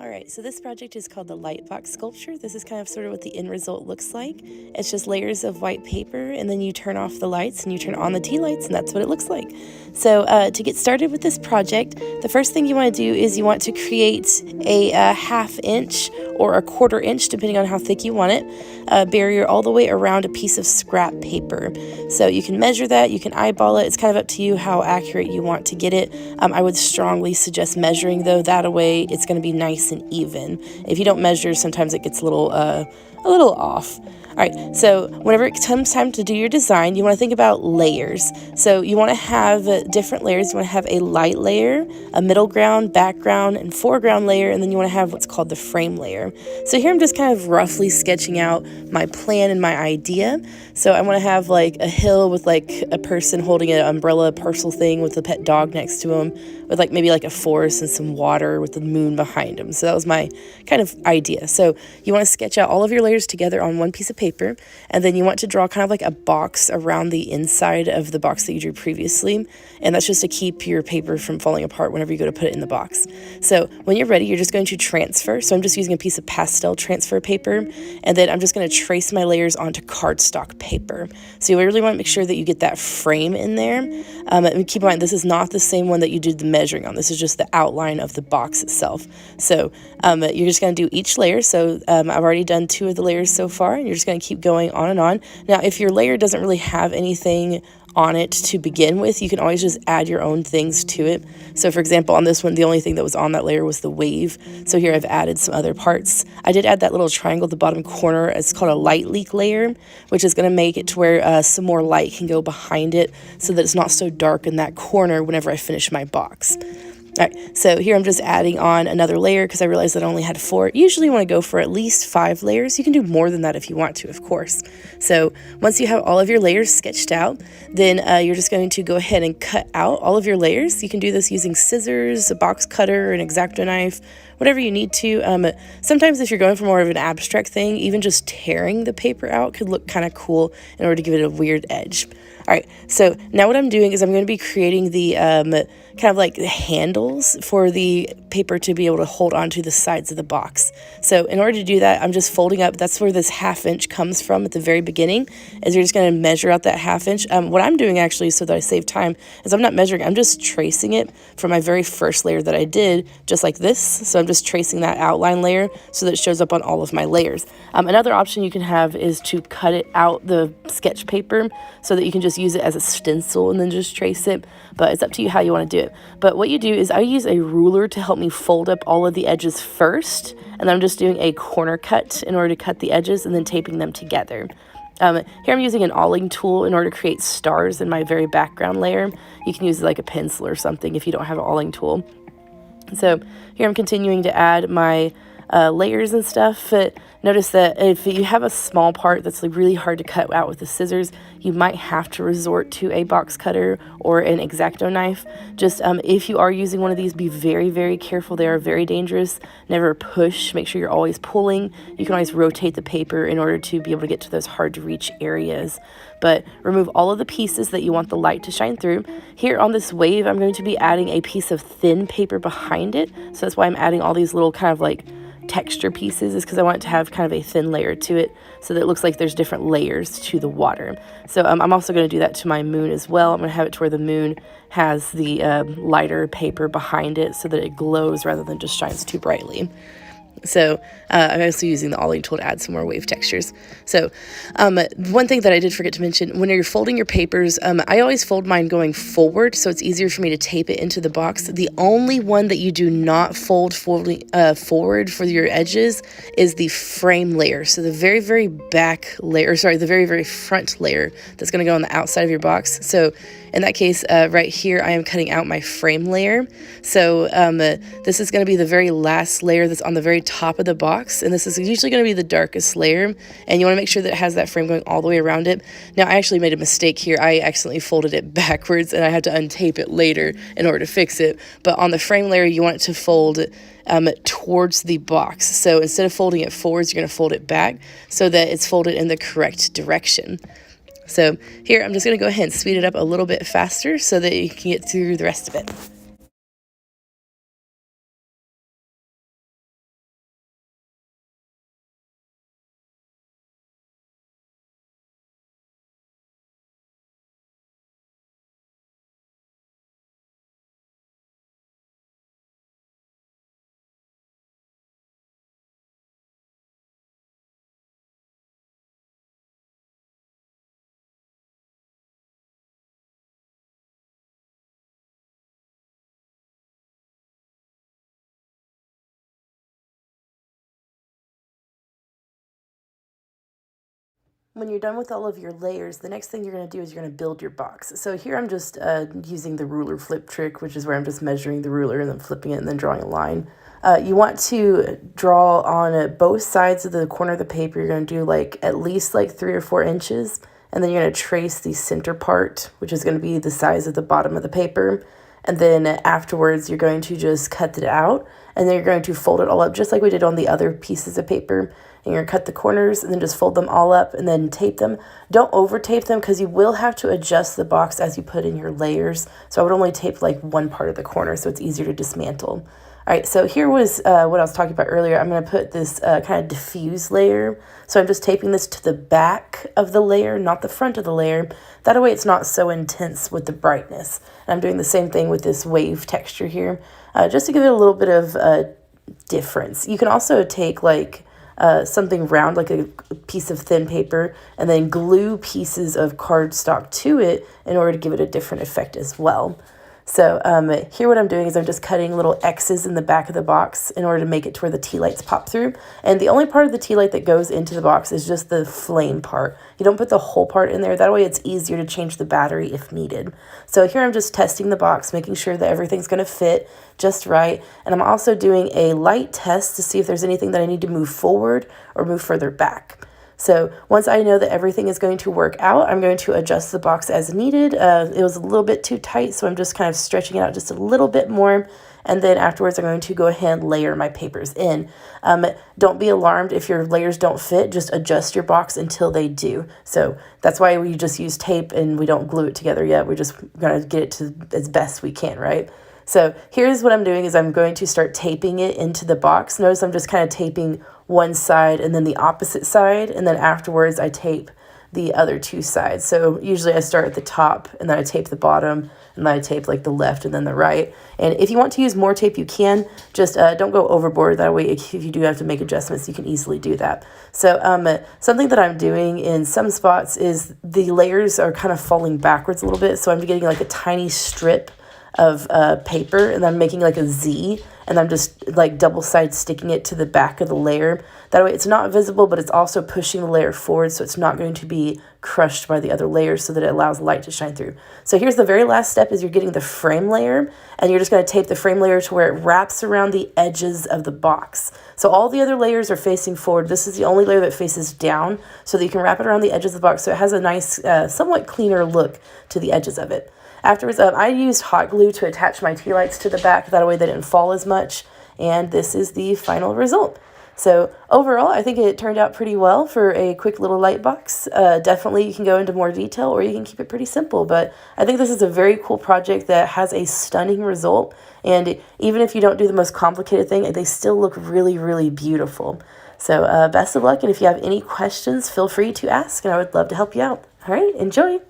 Alright, so this project is called the Lightbox Sculpture. This is kind of sort of what the end result looks like. It's just layers of white paper, and then you turn off the lights and you turn on the tea lights, and that's what it looks like. So to get started with this project, the first thing you want to do is you want to create a ½ inch or a ¼ inch, depending on how thick you want it, barrier all the way around a piece of scrap paper. So you can measure that, you can eyeball it. It's kind of up to you how accurate you want to get it. I would strongly suggest measuring, though. That way it's going to be nice and even. If you don't measure, sometimes it gets a little off. All right, so whenever it comes time to do your design, you want to think about layers. So you want to have different layers. You want to have a light layer, a middle ground, background, and foreground layer, and then you want to have what's called the frame layer. So here I'm just kind of roughly sketching out my plan and my idea. So I want to have like a hill with like a person holding an umbrella parcel thing with a pet dog next to him, with like maybe like a forest and some water with the moon behind him. So that was my kind of idea. So you want to sketch out all of your layers together on one piece of paper, and then you want to draw kind of like a box around the inside of the box that you drew previously, and that's just to keep your paper from falling apart whenever you go to put it in the box. So when you're ready, you're just going to transfer. So I'm just using a piece of pastel transfer paper, and then I'm just going to trace my layers onto cardstock paper. So you really want to make sure that you get that frame in there. And keep in mind, this is not the same one that you did the measuring on. This is just the outline of the box itself. So you're just going to do each layer. So I've already done 2 of the layers so far, and you're just going to keep going on and on. Now, if your layer doesn't really have anything on it to begin with, you can always just add your own things to it. So for example, on this one, the only thing that was on that layer was the wave. So here I've added some other parts. I did add that little triangle at the bottom corner. It's called a light leak layer, which is going to make it to where some more light can go behind it so that it's not so dark in that corner whenever I finish my box. All right, so here I'm just adding on another layer because I realized that I only had 4. Usually you want to go for at least 5 layers. You can do more than that if you want to, of course. So once you have all of your layers sketched out, then you're just going to go ahead and cut out all of your layers. You can do this using scissors, a box cutter, an X-Acto knife, whatever you need to. Sometimes if you're going for more of an abstract thing, even just tearing the paper out could look kind of cool in order to give it a weird edge. All right, so now what I'm doing is I'm going to be creating the kind of like the handles for the paper to be able to hold onto the sides of the box. So in order to do that, I'm just folding up. That's where this ½ inch comes from at the very beginning, is you're just going to measure out that ½ inch. What I'm doing actually, so that I save time, is I'm not measuring. I'm just tracing it from my very first layer that I did, just like this. So I'm just tracing that outline layer so that it shows up on all of my layers. Another option you can have is to cut it out the sketch paper so that you can just use it as a stencil and then just trace it, but it's up to you how you want to do it. But what you do is I use a ruler to help me fold up all of the edges first, and I'm just doing a corner cut in order to cut the edges and then taping them together. Here I'm using an aligning tool in order to create stars in my very background layer. You can use like a pencil or something if you don't have an aligning tool. So here I'm continuing to add my layers and stuff. Notice that if you have a small part that's like really hard to cut out with the scissors, you might have to resort to a box cutter or an X-Acto knife. Just if you are using one of these, be very, very careful. They are very dangerous. Never push. Make sure you're always pulling. You can always rotate the paper in order to be able to get to those hard to reach areas. But remove all of the pieces that you want the light to shine through. Here on this wave, I'm going to be adding a piece of thin paper behind it. So that's why I'm adding all these little kind of like texture pieces, is because I want it to have kind of a thin layer to it so that it looks like there's different layers to the water. So I'm also going to do that to my moon as well. I'm going to have it to where the moon has the lighter paper behind it so that it glows rather than just shines too brightly. So I'm also using the aligning tool to add some more wave textures. So one thing that I did forget to mention, when you're folding your papers, I always fold mine going forward, so it's easier for me to tape it into the box. The only one that you do not fold forward for your edges is the frame layer. So the very, very back layer, the very, very front layer that's going to go on the outside of your box. So in that case, right here, I am cutting out my frame layer. So this is going to be the very last layer that's on the very top of the box, and this is usually going to be the darkest layer, and you want to make sure that it has that frame going all the way around it. Now, I actually made a mistake here. I accidentally folded it backwards, and I had to untape it later in order to fix it. But on the frame layer, you want it to fold towards the box. So instead of folding it forwards, you're going to fold it back so that it's folded in the correct direction. So here, I'm just going to go ahead and speed it up a little bit faster so that you can get through the rest of it. when you're done with all of your layers, the next thing you're going to do is you're going to build your box. So here I'm just using the ruler flip trick, which is where I'm just measuring the ruler and then flipping it and then drawing a line. You want to draw on both sides of the corner of the paper. You're going to do like at least like 3 or 4 inches. And then you're going to trace the center part, which is going to be the size of the bottom of the paper. And then afterwards, you're going to just cut it out. And then you're going to fold it all up just like we did on the other pieces of paper. And you're going to cut the corners and then just fold them all up and then tape them. Don't over tape them because you will have to adjust the box as you put in your layers. So I would only tape like one part of the corner so it's easier to dismantle. All right, so here was what I was talking about earlier. I'm going to put this kind of diffuse layer. So I'm just taping this to the back of the layer, not the front of the layer. That way it's not so intense with the brightness. And I'm doing the same thing with this wave texture here, just to give it a little bit of difference. You can also take like something round, like a piece of thin paper, and then glue pieces of cardstock to it in order to give it a different effect as well. So here what I'm doing is I'm just cutting little X's in the back of the box in order to make it to where the tea lights pop through. And the only part of the tea light that goes into the box is just the flame part. You don't put the whole part in there. That way it's easier to change the battery if needed. So here I'm just testing the box, making sure that everything's going to fit just right. And I'm also doing a light test to see if there's anything that I need to move forward or move further back. So once I know that everything is going to work out, I'm going to adjust the box as needed. It was a little bit too tight, so I'm just kind of stretching it out just a little bit more. And then afterwards, I'm going to go ahead and layer my papers in. Don't be alarmed if your layers don't fit. Just adjust your box until they do. So that's why we just use tape and we don't glue it together yet. We're just going to get it to as best we can, right? So here's what I'm doing is I'm going to start taping it into the box. Notice I'm just kind of taping one side and then the opposite side. And then afterwards I tape the other 2 sides. So usually I start at the top and then I tape the bottom and then I tape like the left and then the right. And if you want to use more tape, you can. Just don't go overboard. That way if you do have to make adjustments, you can easily do that. So something that I'm doing in some spots is the layers are kind of falling backwards a little bit. So I'm getting like a tiny strip of paper and I'm making like a Z and I'm just like double side sticking it to the back of the layer. That way it's not visible, but it's also pushing the layer forward so it's not going to be crushed by the other layers so that it allows light to shine through. So here's the very last step is you're getting the frame layer and you're just going to tape the frame layer to where it wraps around the edges of the box. So all the other layers are facing forward. This is the only layer that faces down so that you can wrap it around the edges of the box so it has a nice, somewhat cleaner look to the edges of it. Afterwards, I used hot glue to attach my tea lights to the back. That way they didn't fall as much. And this is the final result. So overall, I think it turned out pretty well for a quick little light box. Definitely you can go into more detail or you can keep it pretty simple. But I think this is a very cool project that has a stunning result. And even if you don't do the most complicated thing, they still look really, really beautiful. So best of luck. And if you have any questions, feel free to ask and I would love to help you out. All right, enjoy.